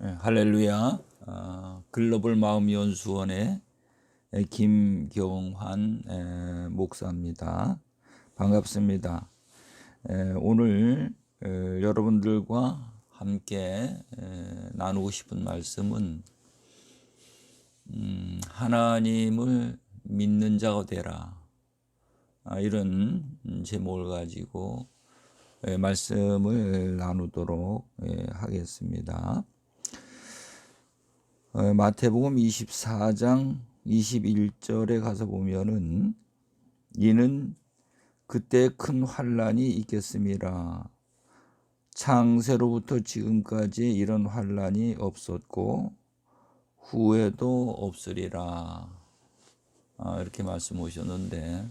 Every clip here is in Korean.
할렐루야. 글로벌 마음연수원의 김경환 목사입니다. 반갑습니다. 오늘 여러분들과 함께 나누고 싶은 말씀은 하나님을 믿는 자가 되라, 이런 제목을 가지고 말씀을 나누도록 하겠습니다. 마태복음 24장 21절에 가서 보면은 이는 그때 큰 환란이 있겠음이라. 창세로부터 지금까지 이런 환란이 없었고 후에도 없으리라. 이렇게 말씀하셨는데,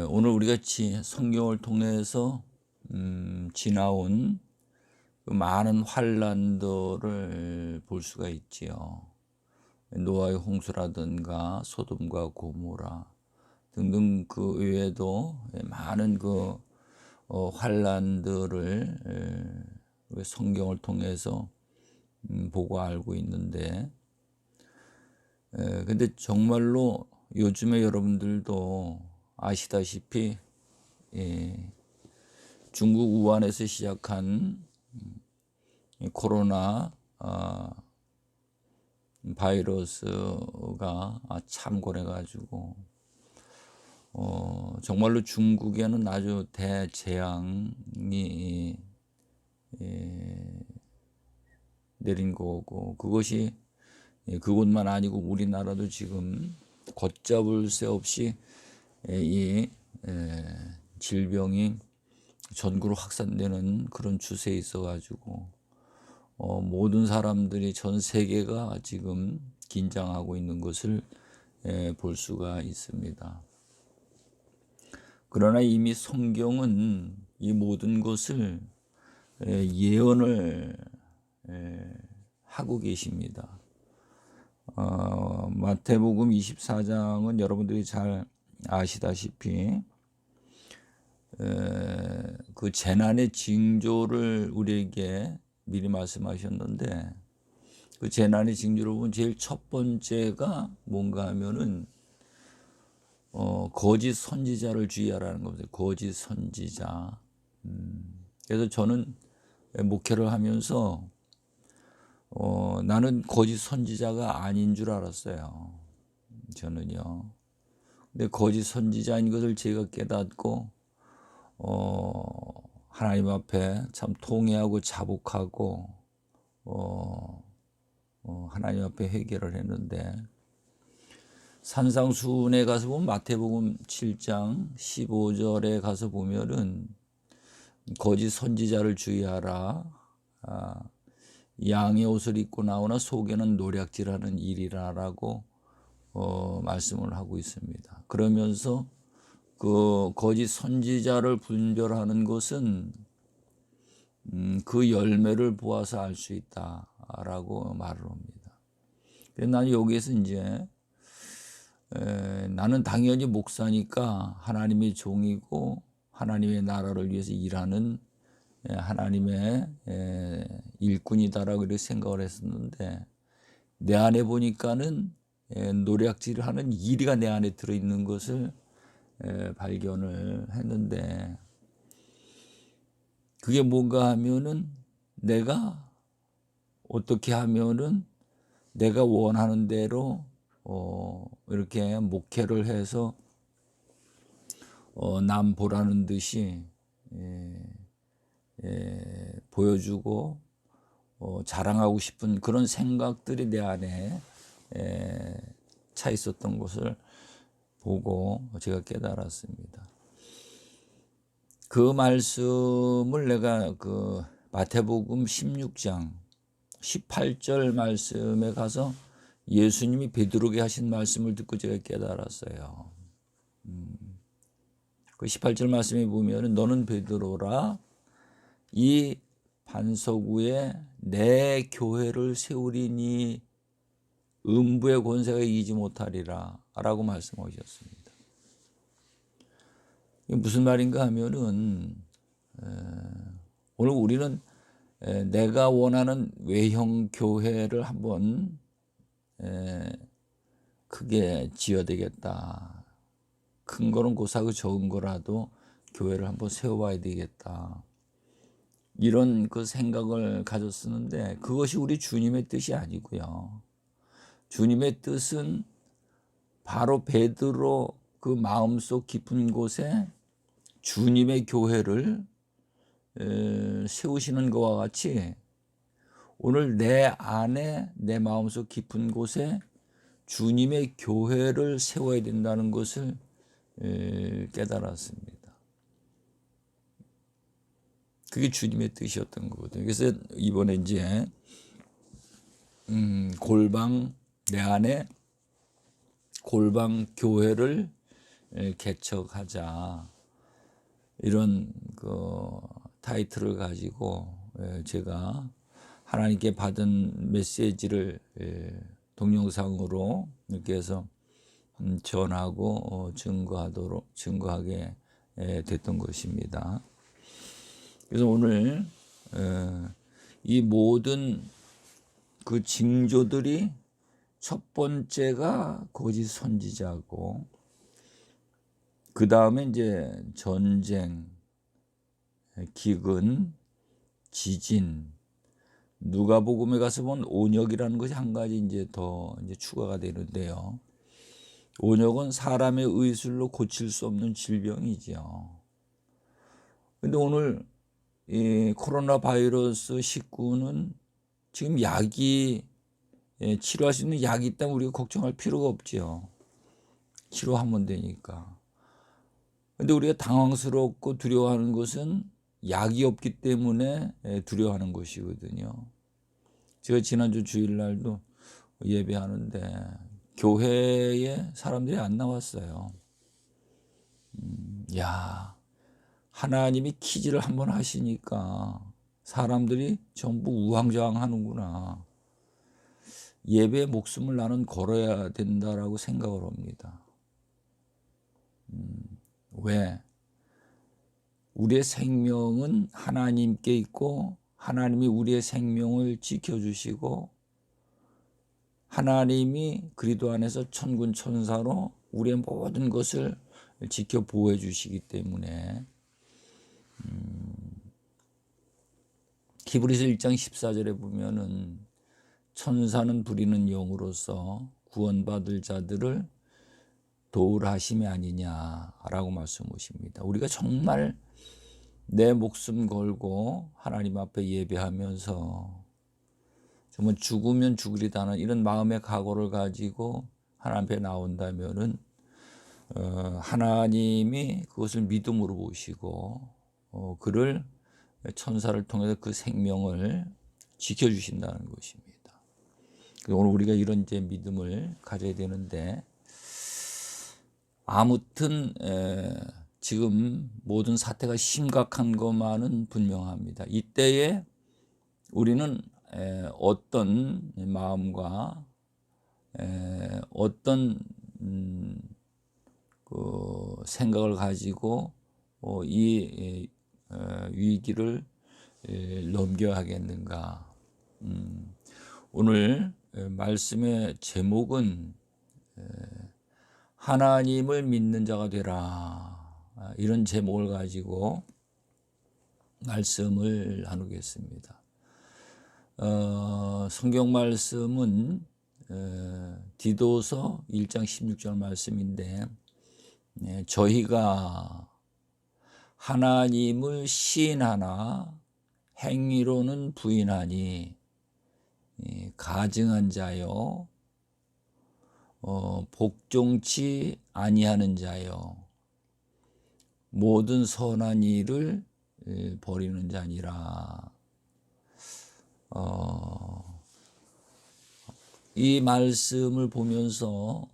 오늘 우리가 성경을 통해서 지나온 그 많은 환란들을 볼 수가 있지요. 노아의 홍수라든가 소돔과 고모라 등등, 그 외에도 많은 그 환란들을 성경을 통해서 보고 알고 있는데, 근데 정말로 요즘에 여러분들도 아시다시피 중국 우한에서 시작한 코로나 바이러스가 참고해가지고 정말로 중국에는 아주 대재앙이 내린 거고, 그것이 그곳만 아니고 우리나라도 지금 걷잡을 새 없이 이 질병이 전국으로 확산되는 그런 추세에 있어가지고 모든 사람들이, 전 세계가 지금 긴장하고 있는 것을 볼 수가 있습니다. 그러나 이미 성경은 이 모든 것을 예언을 하고 계십니다. 마태복음 24장은 여러분들이 잘 아시다시피 그 재난의 징조를 우리에게 미리 말씀하셨는데, 그 재난의 징조를 보면 제일 첫 번째가 뭔가 하면은 거짓 선지자를 주의하라는 겁니다. 거짓 선지자. 그래서 저는 목회를 하면서 나는 거짓 선지자가 아닌 줄 알았어요. 저는요. 근데 거짓 선지자인 것을 제가 깨닫고 하나님 앞에 참 통회하고 자복하고 하나님 앞에 회개를 했는데, 산상수훈에 가서 보면 마태복음 7장 15절에 가서 보면은 거짓 선지자를 주의하라. 양의 옷을 입고 나오나 속에는 노략질하는 일이라라고 말씀을 하고 있습니다. 그러면서 그 거짓 선지자를 분별하는 것은 그 열매를 보아서 알 수 있다라고 말을 합니다. 그래서 나는 여기에서 이제 나는 당연히 목사니까 하나님의 종이고 하나님의 나라를 위해서 일하는 하나님의 일꾼이다라고 이렇게 생각을 했었는데, 내 안에 보니까는 노략질을 하는 일이가 내 안에 들어있는 것을 발견을 했는데, 그게 뭔가 하면은 내가 어떻게 하면은 내가 원하는 대로 이렇게 목회를 해서 남 보라는 듯이 보여주고 자랑하고 싶은 그런 생각들이 내 안에 차 있었던 것을 보고 제가 깨달았습니다. 그 말씀을 내가 그 마태복음 16장 18절 말씀에 가서 예수님이 베드로에게 하신 말씀을 듣고 제가 깨달았어요. 그 18절 말씀에 보면 너는 베드로라, 이 반석 위에 내 교회를 세우리니 음부의 권세가 이기지 못하리라 라고 말씀하셨습니다. 이게 무슨 말인가 하면은 오늘 우리는 내가 원하는 외형 교회를 한번 크게 지어야 되겠다. 큰 거는 고사하고 적은 거라도 교회를 한번 세워봐야 되겠다. 이런 그 생각을 가졌었는데 그것이 우리 주님의 뜻이 아니고요. 주님의 뜻은 바로 베드로 그 마음속 깊은 곳에 주님의 교회를 세우시는 것과 같이 오늘 내 안에 내 마음속 깊은 곳에 주님의 교회를 세워야 된다는 것을 깨달았습니다. 그게 주님의 뜻이었던 거거든요. 그래서 이번에 이제 내 안에 골방 교회를 개척하자 이런 그 타이틀을 가지고 제가 하나님께 받은 메시지를 동영상으로 이렇게 해서 전하고 증거하게 됐던 것입니다. 그래서 오늘 이 모든 그 징조들이 첫 번째가 거짓 선지자고, 그 다음에 이제 전쟁, 기근, 지진, 누가복음에 가서 본 온역이라는 것이 한 가지 이제 더 이제 추가가 되는데요. 온역은 사람의 의술로 고칠 수 없는 질병이죠. 근데 오늘 이 코로나 바이러스 19는 지금 약이 치료할 수 있는 약이 있다면 우리가 걱정할 필요가 없죠. 치료하면 되니까. 근데 우리가 당황스럽고 두려워하는 것은 약이 없기 때문에 두려워하는 것이거든요. 제가 지난주 주일날도 예배하는데 교회에 사람들이 안 나왔어요. 야, 하나님이 퀴즈를 한번 하시니까 사람들이 전부 우왕좌왕하는구나. 예배의 목숨을 나는 걸어야 된다라고 생각을 합니다. 왜? 우리의 생명은 하나님께 있고 하나님이 우리의 생명을 지켜주시고 하나님이 그리스도 안에서 천군 천사로 우리의 모든 것을 지켜 보호해 주시기 때문에 히브리서 1장 14절에 보면은 천사는 부리는 영으로서 구원받을 자들을 도우라 하심이 아니냐라고 말씀하십니다. 우리가 정말 내 목숨 걸고 하나님 앞에 예배하면서 정말 죽으면 죽으리다는 이런 마음의 각오를 가지고 하나님 앞에 나온다면은 하나님이 그것을 믿음으로 보시고 그를 천사를 통해서 그 생명을 지켜주신다는 것입니다. 오늘 우리가 이런 이제 믿음을 가져야 되는데, 아무튼 지금 모든 사태가 심각한 것만은 분명합니다. 이때에 우리는 어떤 마음과 어떤 그 생각을 가지고 이 위기를 넘겨야 하겠는가. 오늘 말씀의 제목은 하나님을 믿는 자가 되라, 이런 제목을 가지고 말씀을 나누겠습니다. 성경 말씀은 디도서 1장 16절 말씀인데, 저희가 하나님을 시인하나 행위로는 부인하니 가증한 자요, 복종치 아니하는 자요, 모든 선한 일을 버리는 자니라. 이 말씀을 보면서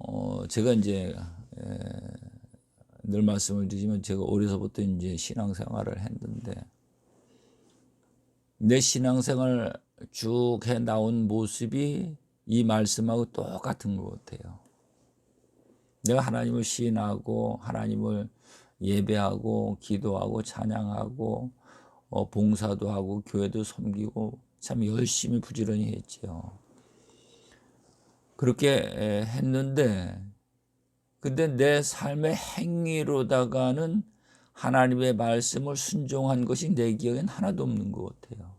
제가 이제 늘 말씀을 드리지만 제가 어려서부터 이제 신앙생활을 했는데, 내 신앙생활 쭉 해 나온 모습이 이 말씀하고 똑같은 것 같아요. 내가 하나님을 시인하고 하나님을 예배하고 기도하고 찬양하고 봉사도 하고 교회도 섬기고 참 열심히 부지런히 했지요. 그렇게 했는데 근데 내 삶의 행위로다가는 하나님의 말씀을 순종한 것이 내 기억엔 하나도 없는 것 같아요.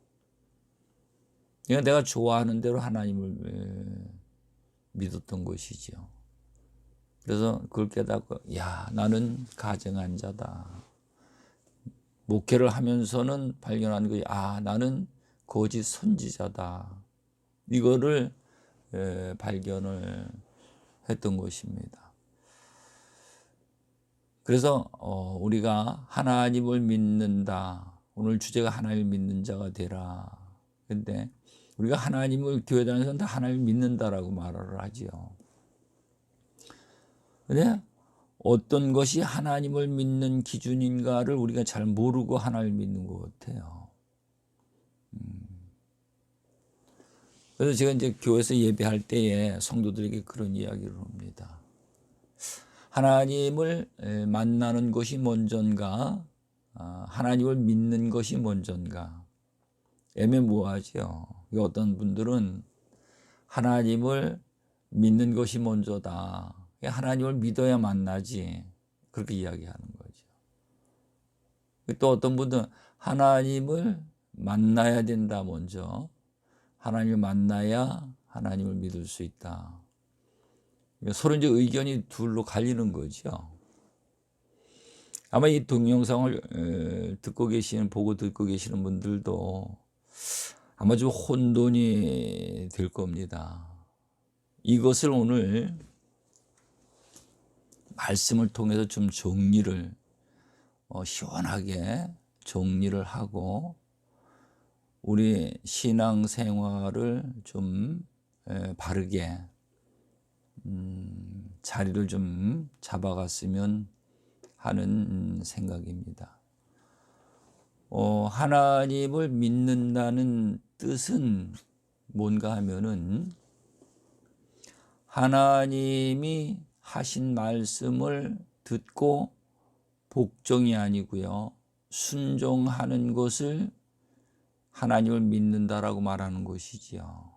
그러니까 내가 좋아하는 대로 하나님을 믿었던 것이지요. 그래서 그걸 깨닫고 나는 가증한 자다. 목회를 하면서는 발견한 것이 나는 거짓 선지자다. 이거를 발견을 했던 것입니다. 그래서 우리가 하나님을 믿는다. 오늘 주제가 하나님을 믿는 자가 되라. 근데 우리가 하나님을 교회 다니면서 다 하나님을 믿는다라고 말을 하지요. 근데 어떤 것이 하나님을 믿는 기준인가를 우리가 잘 모르고 하나님을 믿는 것 같아요. 그래서 제가 이제 교회에서 예배할 때에 성도들에게 그런 이야기를 합니다. 하나님을 만나는 것이 먼저인가, 하나님을 믿는 것이 먼저인가, 애매모호하죠. 어떤 분들은 하나님을 믿는 것이 먼저다. 하나님을 믿어야 만나지. 그렇게 이야기하는 거죠. 또 어떤 분들은 하나님을 만나야 된다 먼저. 하나님을 만나야 하나님을 믿을 수 있다. 서로 이제 의견이 둘로 갈리는 거죠. 아마 이 동영상을 보고 듣고 계시는 분들도 아마 좀 혼돈이 될 겁니다. 이것을 오늘 말씀을 통해서 좀 정리를 시원하게 정리를 하고 우리 신앙생활을 좀 바르게 자리를 좀 잡아갔으면 하는 생각입니다. 하나님을 믿는다는 뜻은 뭔가 하면은 하나님이 하신 말씀을 듣고 복종이 아니고요, 순종하는 것을 하나님을 믿는다라고 말하는 것이지요.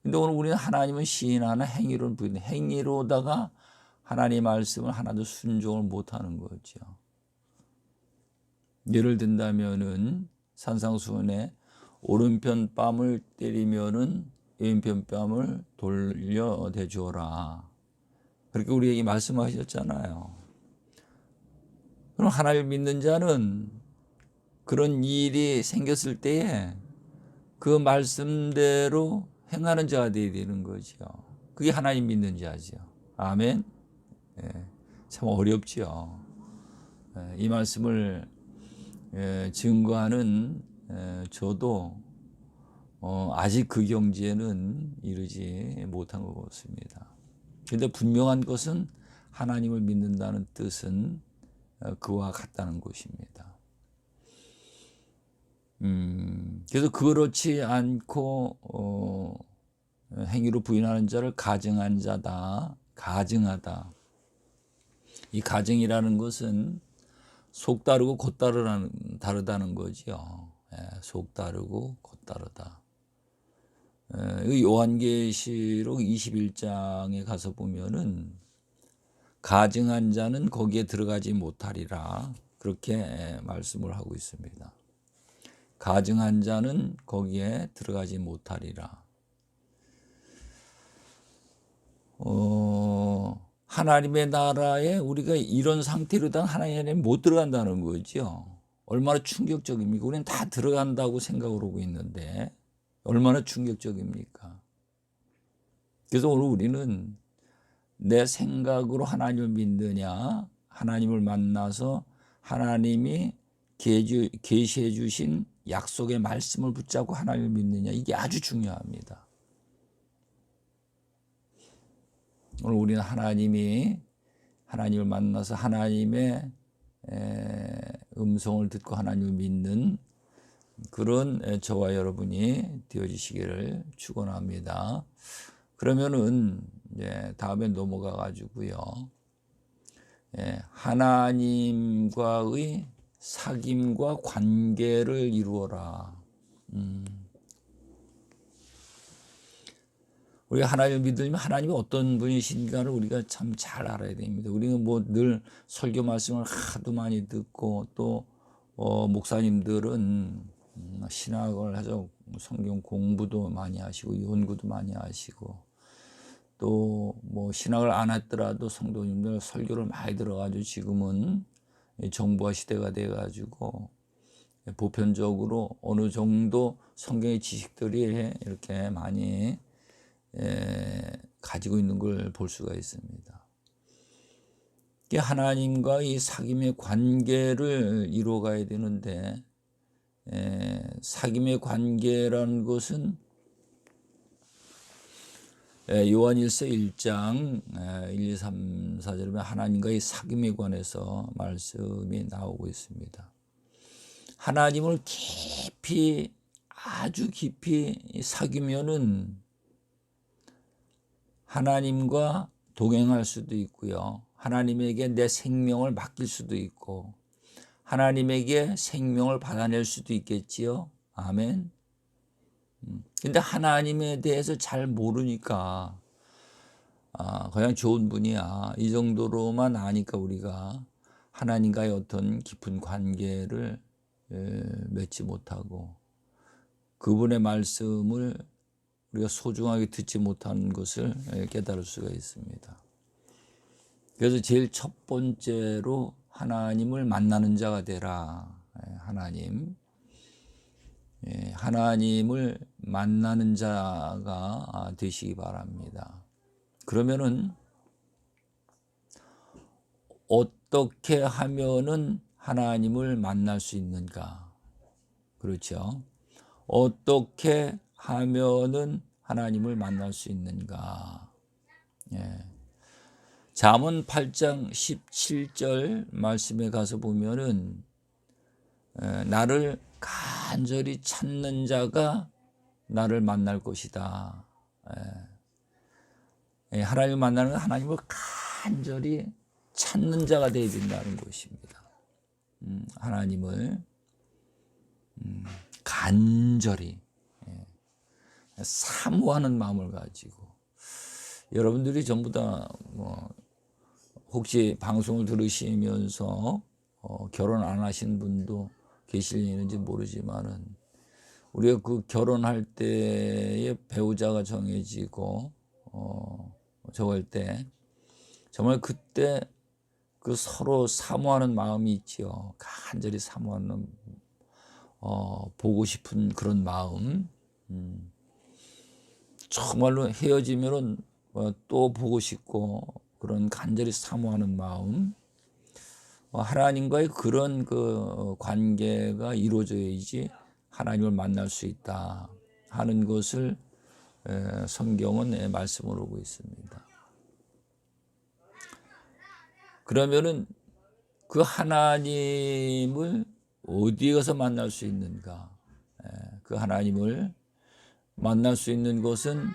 근데 오늘 우리는 하나님은 시인하는 행위로 부인해. 행위로다가 하나님의 말씀을 하나도 순종을 못하는 거죠. 예를 든다면은 산상수훈에 오른편 뺨을 때리면은 왼편 뺨을 돌려 대주어라. 그렇게 우리에게 말씀하셨잖아요. 그럼 하나님을 믿는 자는 그런 일이 생겼을 때에 그 말씀대로 행하는 자가 되어야 되는 거죠. 그게 하나님 믿는 자죠. 아멘. 참 어렵죠. 이 말씀을 증거하는 저도 아직 그 경지에는 이르지 못한 것 같습니다. 그런데 분명한 것은 하나님을 믿는다는 뜻은 그와 같다는 것입니다. 그래서 그렇지 않고 행위로 부인하는 자를 가증한 자다. 가증하다. 이 가증이라는 것은 속 다르고 곧 다르다는 거죠. 속 다르고 곧 다르다. 요한계시록 21장에 가서 보면은 가증한 자는 거기에 들어가지 못하리라. 그렇게 말씀을 하고 있습니다. 가증한 자는 거기에 들어가지 못하리라. 하나님의 나라에 우리가 이런 상태로다 하나님의 못 들어간다는 거죠. 얼마나 충격적입니까? 우리는 다 들어간다고 생각을 하고 있는데 얼마나 충격적입니까? 그래서 오늘 우리는 내 생각으로 하나님을 믿느냐, 하나님을 만나서 하나님이 계시해 주신 약속의 말씀을 붙잡고 하나님을 믿느냐, 이게 아주 중요합니다. 오늘 우리는 하나님을 만나서 하나님의 음성을 듣고 하나님을 믿는 그런 저와 여러분이 되어지시기를 축원합니다. 그러면은 다음에 넘어가 가지고요, 하나님과의 사귐과 관계를 이루어라. 우리가 하나님을 믿으면 하나님이 어떤 분이신가를 우리가 참 잘 알아야 됩니다. 우리는 뭐 늘 설교 말씀을 하도 많이 듣고 또 목사님들은 신학을 해서 성경 공부도 많이 하시고 연구도 많이 하시고 또 뭐 신학을 안 했더라도 성도님들 설교를 많이 들어가지고 지금은 정보화 시대가 돼가지고 보편적으로 어느 정도 성경의 지식들이 이렇게 많이 가지고 있는 걸 볼 수가 있습니다. 하나님과 이 사귐의 관계를 이루어가야 되는데 사귐의 관계라는 것은 요한일서 1장 1, 2, 3, 4절에 보면 하나님과의 사귐에 관해서 말씀이 나오고 있습니다. 하나님을 깊이 아주 깊이 사귀면은 하나님과 동행할 수도 있고요. 하나님에게 내 생명을 맡길 수도 있고 하나님에게 생명을 받아낼 수도 있겠지요. 아멘. 근데 하나님에 대해서 잘 모르니까 그냥 좋은 분이야. 이 정도로만 아니까 우리가 하나님과의 어떤 깊은 관계를 맺지 못하고 그분의 말씀을 우리가 소중하게 듣지 못하는 것을 깨달을 수가 있습니다. 그래서 제일 첫 번째로 하나님을 만나는 자가 되라. 하나님을 만나는 자가 되시기 바랍니다. 그러면은 어떻게 하면은 하나님을 만날 수 있는가? 그렇죠? 어떻게 하면은 하나님을 만날 수 있는가? 잠언 8장 17절 말씀에 가서 보면은 나를 간절히 찾는 자가 나를 만날 것이다. 하나님을 만나는 건 하나님을 간절히 찾는 자가 되어야 된다는 것입니다. 하나님을 간절히 사모하는 마음을 가지고 여러분들이 전부 다 뭐 혹시 방송을 들으시면서 결혼 안 하신 분도 계실는지 모르지만은 우리가 그 결혼할 때의 배우자가 정해지고 저럴 때 정말 그때 그 서로 사모하는 마음이 있지요. 간절히 사모하는 보고 싶은 그런 마음. 정말로 헤어지면은 또 보고 싶고 그런 간절히 사모하는 마음. 하나님과의 그런 그 관계가 이루어져야지 하나님을 만날 수 있다 하는 것을 성경은 말씀을 하고 있습니다. 그러면은 그 하나님을 어디에 가서 만날 수 있는가? 그 하나님을 만날 수 있는 곳은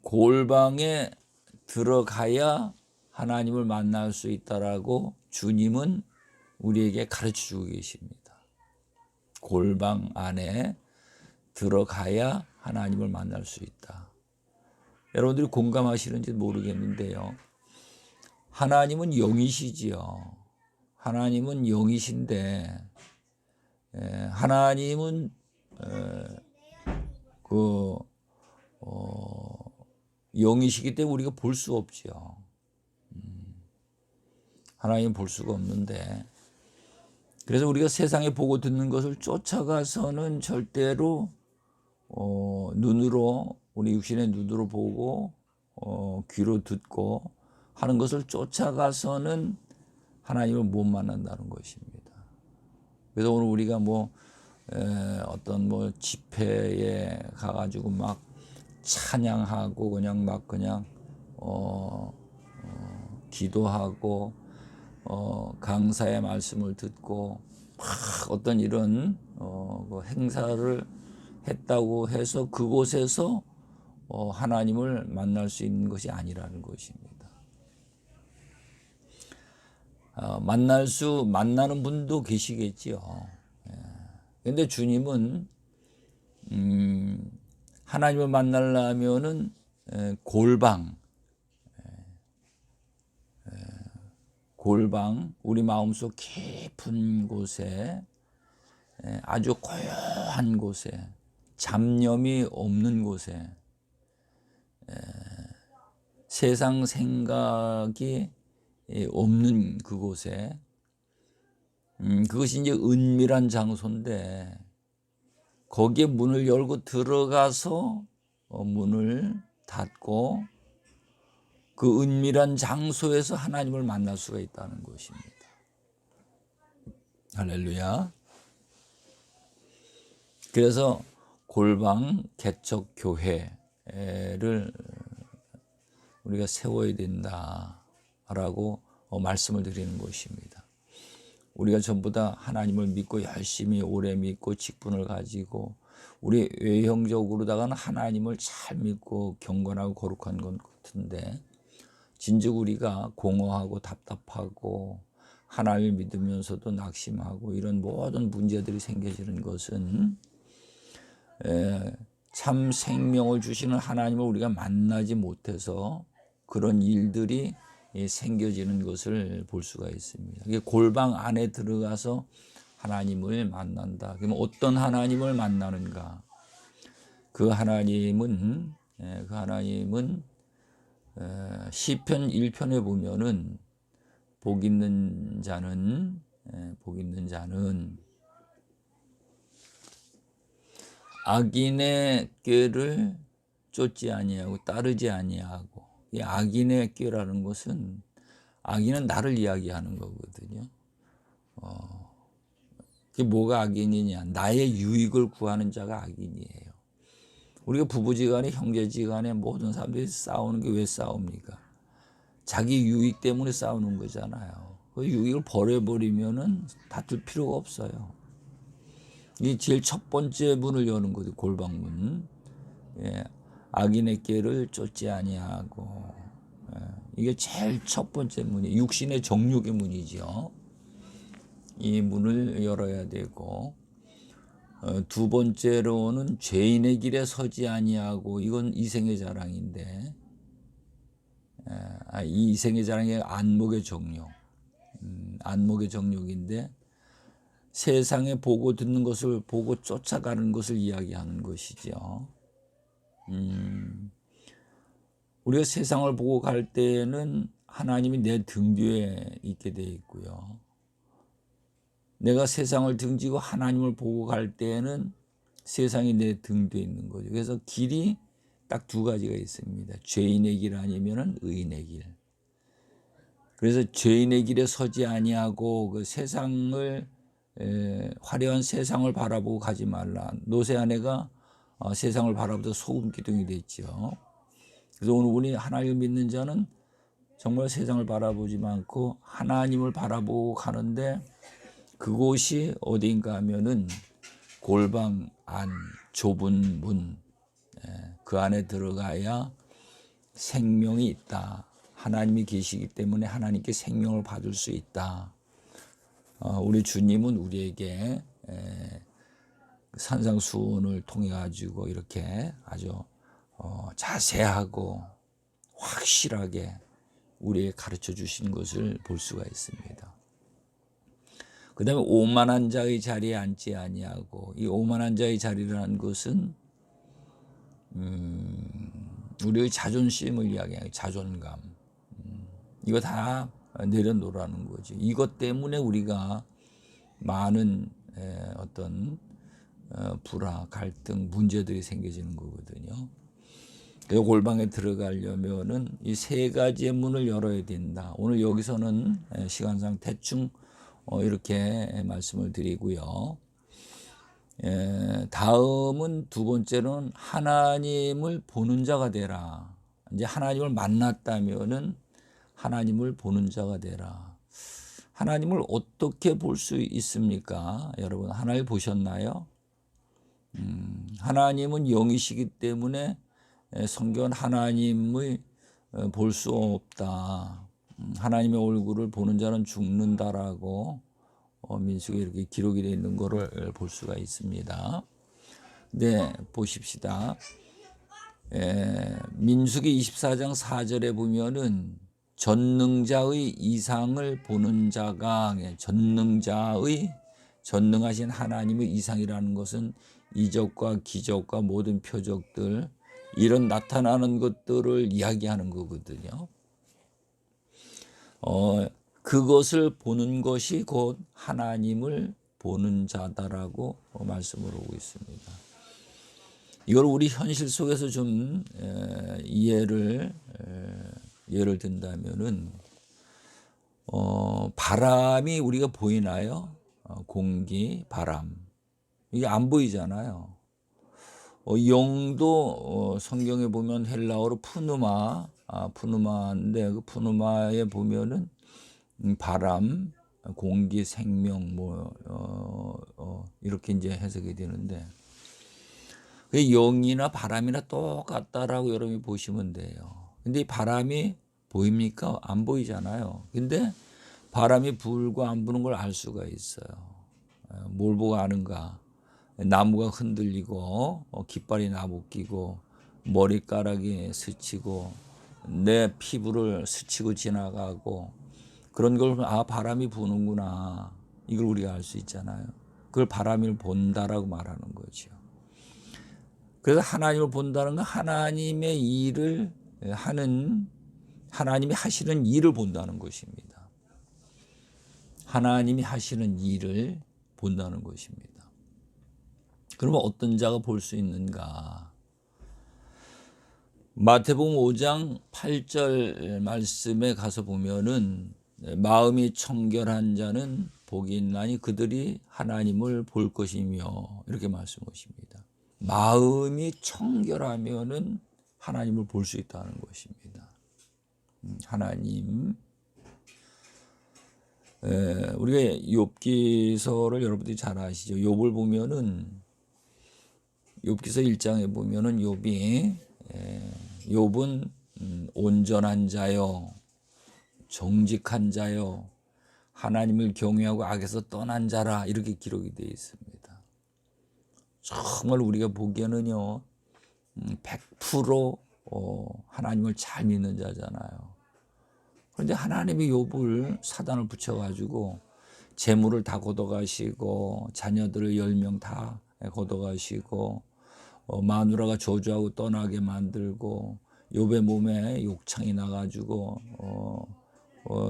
골방에 들어가야 하나님을 만날 수 있다라고 주님은 우리에게 가르쳐 주고 계십니다. 골방 안에 들어가야 하나님을 만날 수 있다. 여러분들이 공감하시는지 모르겠는데요. 하나님은 영이시지요. 하나님은 영이신데 하나님은 영이시기 때문에 우리가 볼 수 없죠. 하나님 볼 수가 없는데 그래서 우리가 세상에 보고 듣는 것을 쫓아가서는 절대로 눈으로 우리 육신의 눈으로 보고 귀로 듣고 하는 것을 쫓아가서는 하나님을 못 만난다는 것입니다. 그래서 오늘 우리가 어떤 집회에 가가지고 막 찬양하고 그냥 기도하고 강사의 말씀을 듣고 막 어떤 이런 그 행사를 했다고 해서 그곳에서 하나님을 만날 수 있는 것이 아니라는 것입니다. 만나는 분도 계시겠지요. 근데 주님은 하나님을 만나려면은 골방 우리 마음속 깊은 곳에 아주 고요한 곳에 잡념이 없는 곳에 세상 생각이 없는 그곳에 그것이 이제 은밀한 장소인데 거기에 문을 열고 들어가서 문을 닫고 그 은밀한 장소에서 하나님을 만날 수가 있다는 것입니다. 할렐루야. 그래서 골방 개척 교회를 우리가 세워야 된다라고 말씀을 드리는 것입니다. 우리가 전부 다 하나님을 믿고 열심히 오래 믿고 직분을 가지고 우리 외형적으로다가는 하나님을 잘 믿고 경건하고 거룩한 것 같은데 진즉 우리가 공허하고 답답하고 하나님을 믿으면서도 낙심하고 이런 모든 문제들이 생겨지는 것은 참 생명을 주시는 하나님을 우리가 만나지 못해서 그런 일들이 생겨지는 것을 볼 수가 있습니다. 이게 골방 안에 들어가서 하나님을 만난다. 그러면 어떤 하나님을 만나는가? 그 하나님은 시편 1편에 보면은 복 있는 자는 악인의 꾀를 쫓지 아니하고 따르지 아니하고, 이 악인의 꾀라는 것은 악인은 나를 이야기하는 거거든요. 그게 뭐가 악인이냐? 나의 유익을 구하는 자가 악인이에요. 우리가 부부지간에 형제지간에 모든 사람들이 싸우는 게 왜 싸웁니까? 자기 유익 때문에 싸우는 거잖아요. 그 유익을 버려버리면은 다툴 필요가 없어요. 이 제일 첫 번째 문을 여는 거죠. 골방문. 악인의 꾀를 쫓지 아니하고, 이게 제일 첫 번째 문이 육신의 정욕의 문이죠. 이 문을 열어야 되고, 두 번째로는 죄인의 길에 서지 아니하고, 이건 이생의 자랑인데, 이 이생의 자랑이 안목의 정욕, 안목의 정욕인데 세상에 보고 듣는 것을 보고 쫓아가는 것을 이야기하는 것이죠. 우리가 세상을 보고 갈 때에는 하나님이 내 등 뒤에 있게 되어 있고요. 내가 세상을 등지고 하나님을 보고 갈 때에는 세상이 내 등 뒤에 있는 거죠. 그래서 길이 딱 두 가지가 있습니다. 죄인의 길 아니면은 의인의 길. 그래서 죄인의 길에 서지 아니하고 그 세상을 화려한 세상을 바라보고 가지 말라. 노새 아내가 세상을 바라보다 소금 기둥이 됐죠. 그래서 오늘 우리 하나님을 믿는 자는 정말 세상을 바라보지 않고 하나님을 바라보고 가는데 그곳이 어딘가 하면은 골방 안 좁은 문, 그 안에 들어가야 생명이 있다. 하나님이 계시기 때문에 하나님께 생명을 받을 수 있다. 우리 주님은 우리에게 산상수훈을 통해 가지고 이렇게 아주 자세하고 확실하게 우리에게 가르쳐 주신 것을 볼 수가 있습니다. 그 다음에 오만한 자의 자리에 앉지 아니하고, 이 오만한 자의 자리라는 것은 우리의 자존심을 이야기해요. 자존감. 이거 다 내려놓으라는 거죠. 이것 때문에 우리가 많은 어떤 불화, 갈등, 문제들이 생겨지는 거거든요. 그래서 골방에 들어가려면은 이 세 가지의 문을 열어야 된다. 오늘 여기서는 시간상 대충 이렇게 말씀을 드리고요. 다음은 두 번째는 하나님을 보는 자가 되라. 이제 하나님을 만났다면은 하나님을 보는 자가 되라. 하나님을 어떻게 볼 수 있습니까? 여러분, 하나님 보셨나요? 하나님은 영이시기 때문에 성경은 하나님을 볼 수 없다. 하나님의 얼굴을 보는 자는 죽는다라고 민수기에 이렇게 기록이 되어 있는 것을 볼 수가 있습니다. 네, 보십시다. 민수기 24장 4절에 보면은 전능자의 이상을 보는 자가, 전능하신 하나님의 이상이라는 것은 이적과 기적과 모든 표적들, 이런 나타나는 것들을 이야기하는 거거든요. 그것을 보는 것이 곧 하나님을 보는 자다라고 말씀을 하고 있습니다. 이걸 우리 현실 속에서 좀 예를 든다면은 바람이 우리가 보이나요? 공기, 바람, 이게 안 보이잖아요. 영도 성경에 보면 헬라어로 푸누마인데 그 푸누마에 보면은 바람, 공기, 생명 이렇게 이제 해석이 되는데 그 영이나 바람이나 똑같다라고 여러분이 보시면 돼요. 근데 이 바람이 보입니까? 안 보이잖아요. 근데 바람이 불고 안 부는 걸 알 수가 있어요. 뭘 보고 아는가? 나무가 흔들리고 깃발이 나부끼고 머리카락이 스치고 내 피부를 스치고 지나가고 그런 걸 바람이 부는구나, 이걸 우리가 알 수 있잖아요. 그걸 바람을 본다라고 말하는 거죠. 그래서 하나님을 본다는 건 하나님의 일을 하는, 하나님이 하시는 일을 본다는 것입니다. 하나님이 하시는 일을 본다는 것입니다. 그러면 어떤 자가 볼 수 있는가? 마태복음 5장 8절 말씀에 가서 보면은 마음이 청결한 자는 복이 있나니 그들이 하나님을 볼 것이며, 이렇게 말씀하십니다. 마음이 청결하면은 하나님을 볼 수 있다는 것입니다. 하나님, 우리가 욥기서를 여러분들이 잘 아시죠? 욥을 보면은, 욥기서 1장에 보면은 욥은 온전한 자요, 정직한 자요, 하나님을 경외하고 악에서 떠난 자라, 이렇게 기록이 되어 있습니다. 정말 우리가 보기에는요 100% 하나님을 잘 믿는 자잖아요. 그런데 하나님이 욥을 사단을 붙여가지고 재물을 다 걷어가시고 자녀들을 10명 다 걷어가시고 마누라가 저주하고 떠나게 만들고 욥의 몸에 욕창이 나가지고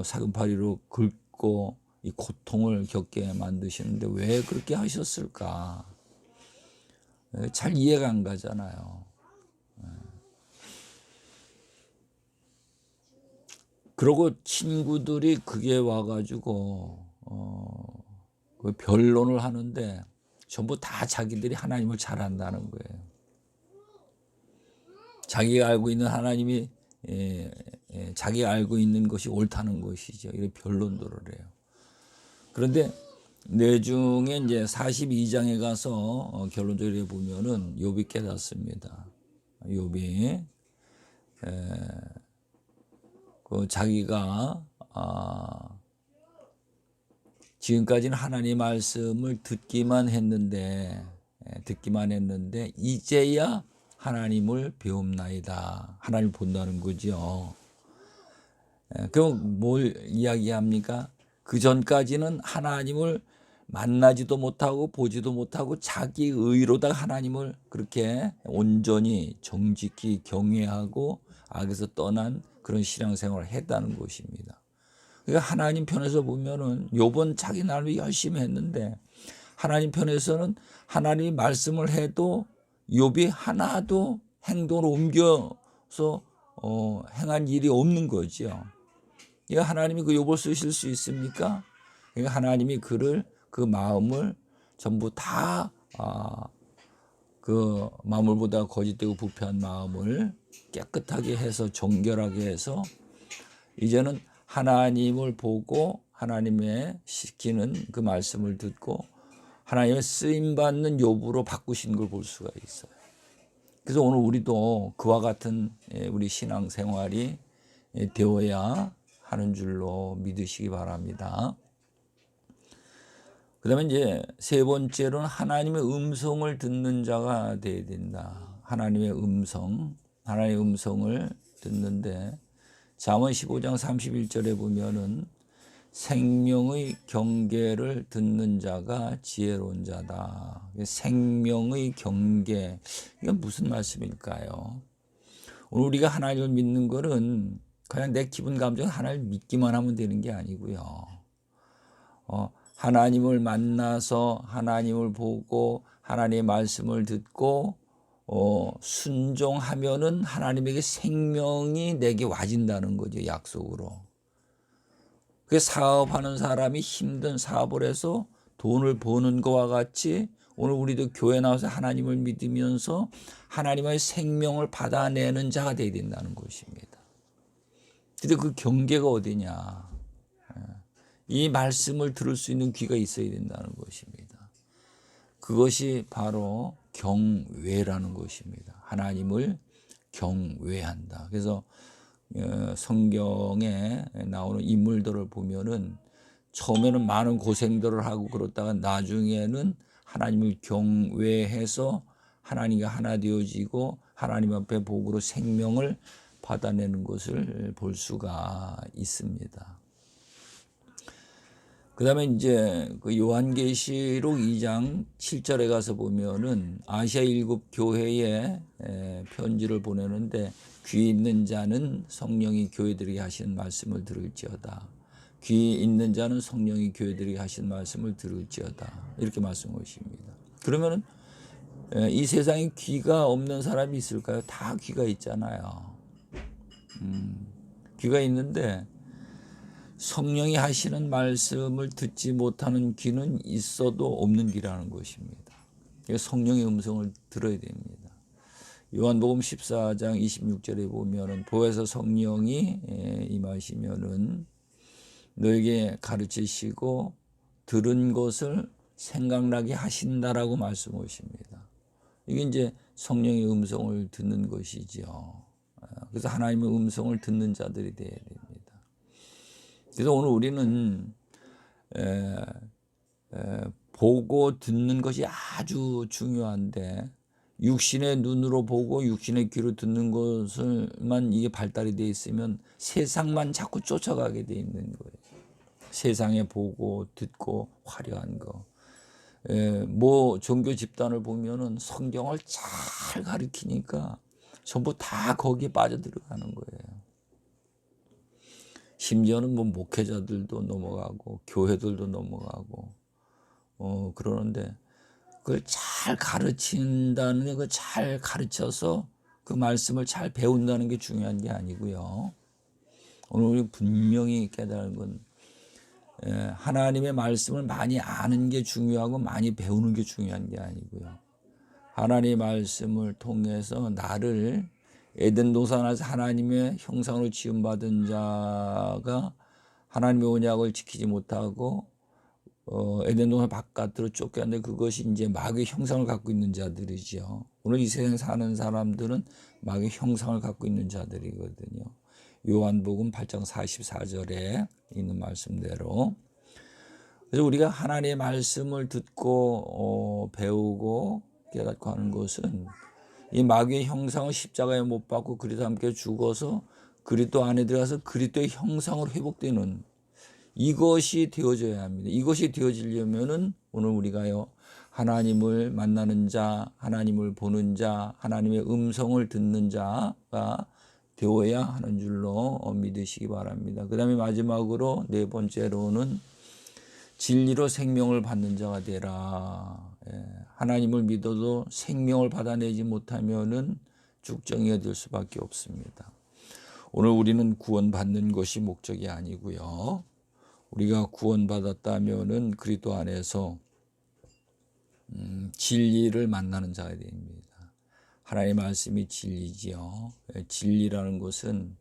사금팔이로 긁고 이 고통을 겪게 만드시는데 왜 그렇게 하셨을까? 잘 이해가 안 가잖아요. 그러고 친구들이 그게 와가지고 그 변론을 하는데 전부 다 자기들이 하나님을 잘 안다는 거예요. 자기가 알고 있는 하나님이 자기가 알고 있는 것이 옳다는 것이죠. 이렇게 변론들을 해요. 그런데 내중에 이제 42장에 가서 결론적으로 보면은 욥이 깨닫습니다. 욥이 그 자기가 지금까지는 하나님 말씀을 듣기만 했는데 이제야 하나님을 배움나이다. 하나님을 본다는 거죠. 그럼 뭘 이야기합니까? 그 전까지는 하나님을 만나지도 못하고 보지도 못하고 자기 의로다가 하나님을 그렇게 온전히 정직히 경외하고 악에서 떠난 그런 신앙생활을 했다는 것입니다. 그러니까 하나님 편에서 보면은 욥은 자기 나름대로 열심히 했는데 하나님 편에서는 하나님이 말씀을 해도 욥이 하나도 행동을 옮겨서 행한 일이 없는 거죠. 그러니까 하나님이 그 욥을 쓰실 수 있습니까? 그러니까 하나님이 그를 그 마음을 전부 다 그 마물보다 거짓되고 부패한 마음을 깨끗하게 해서 정결하게 해서 이제는 하나님을 보고 하나님의 시키는 그 말씀을 듣고 하나님의 쓰임받는 욥으로 바꾸신 걸 볼 수가 있어요. 그래서 오늘 우리도 그와 같은 우리 신앙생활이 되어야 하는 줄로 믿으시기 바랍니다. 그 다음에 이제 세 번째로는 하나님의 음성을 듣는 자가 되어야 된다. 하나님의 음성을 듣는데 잠언 15장 31절에 보면은 생명의 경계를 듣는 자가 지혜로운 자다. 생명의 경계, 이건 무슨 말씀일까요? 오늘 우리가 하나님을 믿는 거는 그냥 내 기분 감정 하나님을 믿기만 하면 되는 게 아니고요. 하나님을 만나서 하나님을 보고 하나님의 말씀을 듣고 순종하면은 하나님에게 생명이 내게 와진다는 거죠. 약속으로. 그 사업하는 사람이 힘든 사업을 해서 돈을 버는 것과 같이 오늘 우리도 교회 나와서 하나님을 믿으면서 하나님의 생명을 받아내는 자가 되어야 된다는 것입니다. 근데 그 경계가 어디냐? 이 말씀을 들을 수 있는 귀가 있어야 된다는 것입니다. 그것이 바로 경외라는 것입니다. 하나님을 경외한다. 그래서 성경에 나오는 인물들을 보면은 처음에는 많은 고생들을 하고 그러다가 나중에는 하나님을 경외해서 하나님과 하나 되어지고 하나님 앞에 복으로 생명을 받아내는 것을 볼 수가 있습니다. 그 다음에 이제 그 요한계시록 2장 7절에 가서 보면은 아시아 7 교회에 편지를 보내는데 귀 있는 자는 성령이 교회들에게 하신 말씀을 들을지어다. 귀 있는 자는 성령이 교회들에게 하신 말씀을 들을지어다. 이렇게 말씀하십니다. 그러면은 이 세상에 귀가 없는 사람이 있을까요? 다 귀가 있잖아요. 귀가 있는데 성령이 하시는 말씀을 듣지 못하는 귀는 있어도 없는 귀라는 것입니다. 성령의 음성을 들어야 됩니다. 요한복음 14장 26절에 보면은 보혜사 성령이 임하시면은 너에게 가르치시고 들은 것을 생각나게 하신다라고 말씀하십니다. 이게 이제 성령의 음성을 듣는 것이죠. 그래서 하나님의 음성을 듣는 자들이 되어야 됩니다. 그래서 오늘 우리는 보고 듣는 것이 아주 중요한데 육신의 눈으로 보고 육신의 귀로 듣는 것을만 이게 발달이 되어 있으면 세상만 자꾸 쫓아가게 되어 있는 거예요. 세상에 보고 듣고 화려한 거. 뭐 종교 집단을 보면은 성경을 잘 가르치니까 전부 다 거기에 빠져들어가는 거예요. 심지어는 뭐 목회자들도 넘어가고 교회들도 넘어가고 그러는데 그걸 잘 가르친다는 게, 그 잘 가르쳐서 그 말씀을 잘 배운다는 게 중요한 게 아니고요. 오늘 우리 분명히 깨달은 건 하나님의 말씀을 많이 아는 게 중요하고 많이 배우는 게 중요한 게 아니고요. 하나님의 말씀을 통해서 나를 에덴 동산에서 하나님의 형상으로 지음받은 자가 하나님의 언약을 지키지 못하고 에덴 동산 바깥으로 쫓겨났는데 그것이 이제 마귀의 형상을 갖고 있는 자들이죠. 오늘 이 세상에 사는 사람들은 마귀의 형상을 갖고 있는 자들이거든요. 요한복음 8장 44절에 있는 말씀대로. 그래서 우리가 하나님의 말씀을 듣고 배우고 깨닫고 하는 것은 이 마귀의 형상을 십자가에 못 박고 그리스도와 함께 죽어서 그리스도 안에 들어가서 그리스도의 형상으로 회복되는 이것이 되어져야 합니다. 이것이 되어지려면은 오늘 우리가요 하나님을 만나는 자, 하나님을 보는 자, 하나님의 음성을 듣는 자가 되어야 하는 줄로 믿으시기 바랍니다. 그 다음에 마지막으로 네 번째로는 진리로 생명을 받는 자가 되라. 하나님을 믿어도 생명을 받아내지 못하면은 죽정이가 될 수밖에 없습니다. 오늘 우리는 구원받는 것이 목적이 아니고요. 우리가 구원받았다면은 그리스도 안에서 진리를 만나는 자가 됩니다. 하나님의 말씀이 진리지요. 진리라는 것은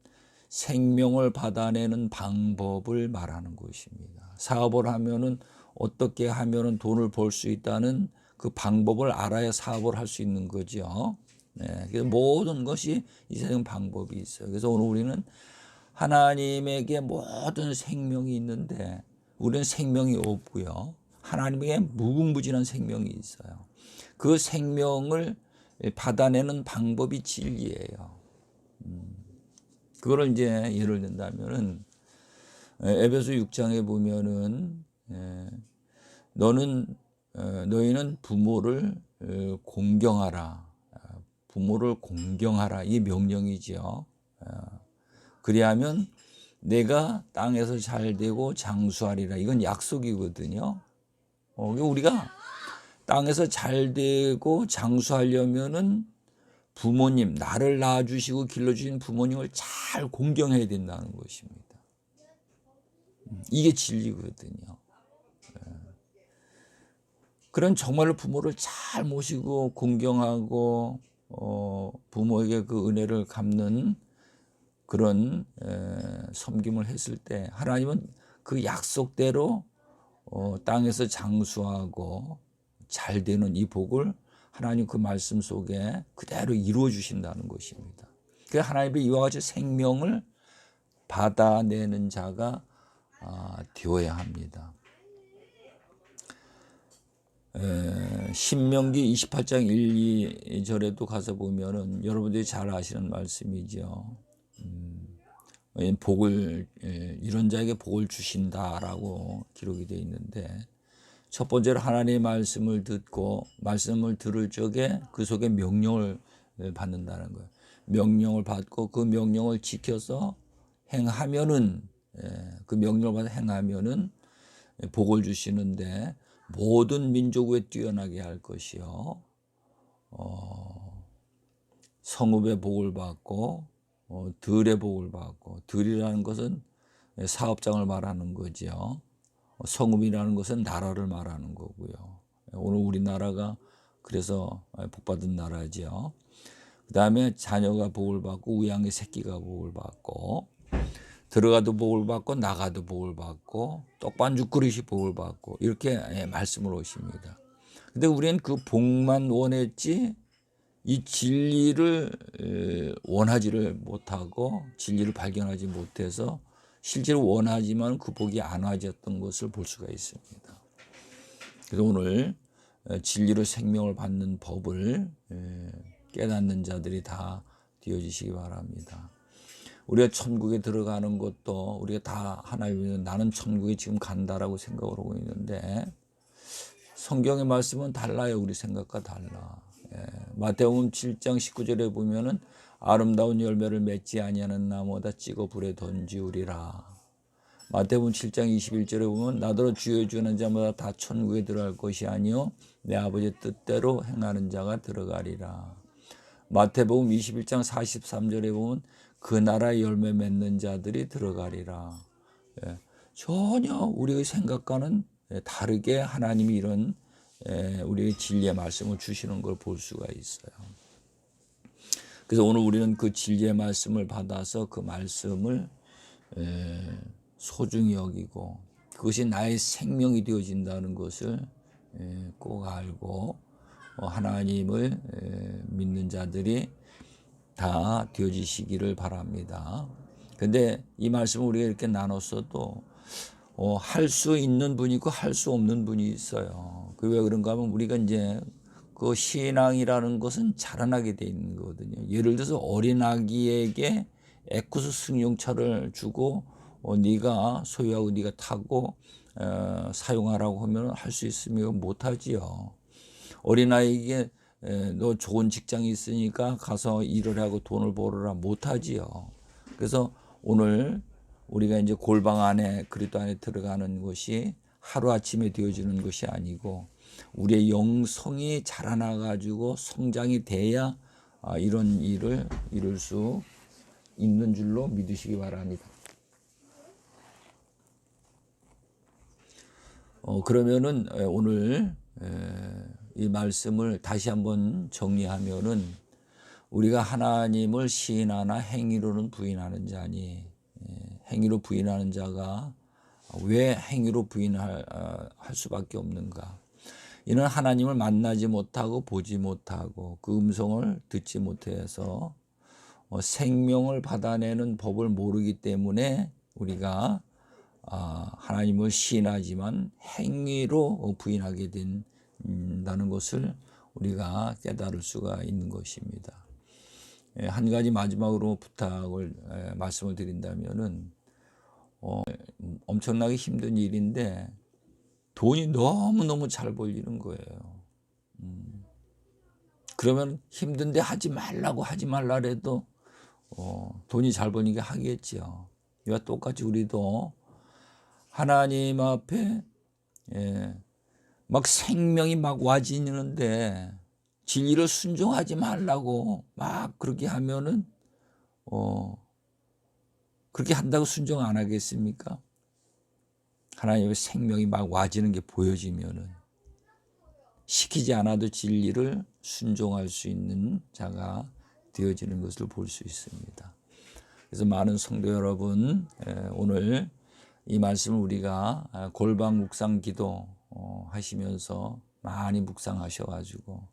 생명을 받아내는 방법을 말하는 것입니다. 사업을 하면은 어떻게 하면은 돈을 벌 수 있다는 그 방법을 알아야 사업을 할 수 있는 거죠. 그래서 모든 것이 이 세상 방법이 있어요. 그래서 오늘 우리는 하나님에게 모든 생명이 있는데 우리는 생명이 없고요. 하나님에게 무궁무진한 생명이 있어요. 그 생명을 받아내는 방법이 진리예요. 그거를 이제 예를 든다면은 에베소 6장에 보면은 너희는 부모를 공경하라. 부모를 공경하라. 이 명령이지요. 그리하면 내가 땅에서 잘 되고 장수하리라. 이건 약속이거든요. 우리가 땅에서 잘 되고 장수하려면은 부모님, 나를 낳아주시고 길러주신 부모님을 잘 공경해야 된다는 것입니다. 이게 진리거든요. 그런 정말로 부모를 잘 모시고 공경하고 부모에게 그 은혜를 갚는 그런 섬김을 했을 때 하나님은 그 약속대로 땅에서 장수하고 잘 되는 이 복을 하나님 그 말씀 속에 그대로 이루어 주신다는 것입니다. 그 하나님의 이와 같이 생명을 받아내는 자가 되어야 합니다. 신명기 28장 1, 2절에도 가서 보면은 여러분들이 잘 아시는 말씀이죠. 복을 이런 자에게 복을 주신다라고 기록이 되어 있는데 첫 번째로 하나님의 말씀을 듣고 말씀을 들을 적에 그 속에 명령을 받는다는 거예요. 명령을 받고 그 명령을 지켜서 행하면은 그 명령을 받아 행하면은 복을 주시는데 모든 민족 위에 뛰어나게 할 것이요. 성읍의 복을 받고 들의 복을 받고 들이라는 것은 사업장을 말하는 거지요. 성읍이라는 것은 나라를 말하는 거고요. 오늘 우리나라가 그래서 복받은 나라지요. 그 다음에 자녀가 복을 받고 우양의 새끼가 복을 받고 들어가도 복을 받고 나가도 복을 받고 떡반죽 그릇이 복을 받고 이렇게 말씀을 오십니다. 근데 우리는 그 복만 원했지 이 진리를 원하지를 못하고 진리를 발견하지 못해서 실제로 원하지만 그 복이 안 와졌던 것을 볼 수가 있습니다. 그래서 오늘 진리로 생명을 받는 법을 깨닫는 자들이 다 되어지시기 바랍니다. 우리가 천국에 들어가는 것도 우리가 다 하나님이 나는 천국에 지금 간다라고 생각을 하고 있는데 성경의 말씀은 달라요. 우리 생각과 달라. 마태복음 7장 19절에 보면은 아름다운 열매를 맺지 아니하는 나무다 찍어 불에 던지우리라. 마태복음 7장 21절에 보면 나더러 주여 주는 자마다 다 천국에 들어갈 것이 아니요 내 아버지의 뜻대로 행하는 자가 들어가리라. 마태복음 21장 43절에 보면 그 나라의 열매 맺는 자들이 들어가리라. 전혀 우리의 생각과는 다르게 하나님이 이런 우리의 진리의 말씀을 주시는 걸 볼 수가 있어요. 그래서 오늘 우리는 그 진리의 말씀을 받아서 그 말씀을 소중히 여기고 그것이 나의 생명이 되어진다는 것을 꼭 알고 하나님을 믿는 자들이 다 되어지시기를 바랍니다. 근데 이 말씀을 우리가 이렇게 나눴어도 할 수 있는 분이 있고 할 수 없는 분이 있어요. 그 왜 그런가 하면 우리가 이제 그 신앙이라는 것은 자라나게 돼 있는 거거든요. 예를 들어서 어린아기에게 에쿠스 승용차를 주고 네가 소유하고 네가 타고 사용하라고 하면 할 수 있으면 못하지요. 어린아이에게 너 좋은 직장이 있으니까 가서 일을 하고 돈을 벌어라 못하지요. 그래서 오늘 우리가 이제 골방 안에 그리스도 안에 들어가는 것이 하루아침에 되어지는 것이 아니고 우리의 영성이 자라나 가지고 성장이 돼야 이런 일을 이룰 수 있는 줄로 믿으시기 바랍니다. 그러면은 오늘 이 말씀을 다시 한번 정리하면은 우리가 하나님을 시인하나 행위로는 부인하는 자니 행위로 부인하는 자가 왜 행위로 부인할 수밖에 없는가? 이는 하나님을 만나지 못하고 보지 못하고 그 음성을 듣지 못해서 생명을 받아내는 법을 모르기 때문에 우리가 하나님을 시인하지만 행위로 부인하게 된다는 것을 우리가 깨달을 수가 있는 것입니다. 한 가지 마지막으로 말씀을 드린다면은 엄청나게 힘든 일인데 돈이 너무너무 잘 벌리는 거예요. 그러면 힘든데 하지 말라 해도 돈이 잘 버니까 하겠죠. 이와 똑같이 우리도 하나님 앞에 막 생명이 막 와지는데 진리를 순종하지 말라고 막 그렇게 하면은 그렇게 한다고 순종 안 하겠습니까? 하나님의 생명이 막 와지는 게 보여지면은 시키지 않아도 진리를 순종할 수 있는 자가 되어지는 것을 볼 수 있습니다. 그래서 많은 성도 여러분, 오늘 이 말씀을 우리가 골방 묵상 기도 하시면서 많이 묵상하셔가지고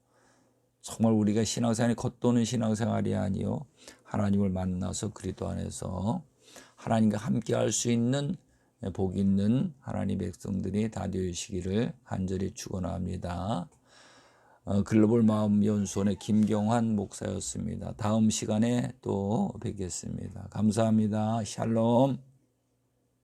정말 우리가 신앙생활이 겉도는 신앙생활이 아니요 하나님을 만나서 그리스도 안에서 하나님과 함께 할 수 있는 복 있는 하나님의 백성들이 다 되시기를 간절히 축원합니다. 글로벌 마음연수원의 김경환 목사였습니다. 다음 시간에 또 뵙겠습니다. 감사합니다. 샬롬.